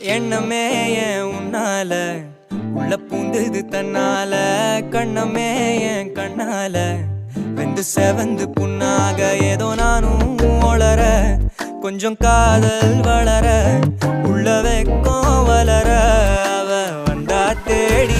எண்ணமே ஏன் உன்னால உள்ள பூந்தது தன்னால கண்ணமே ஏன் கண்ணால வெந்து செவந்து புண்ணாக ஏதோ நானும் ஒளர கொஞ்சம் காதல் வளர உள்ள வெக்கம் வளர அவ வந்தா தேடி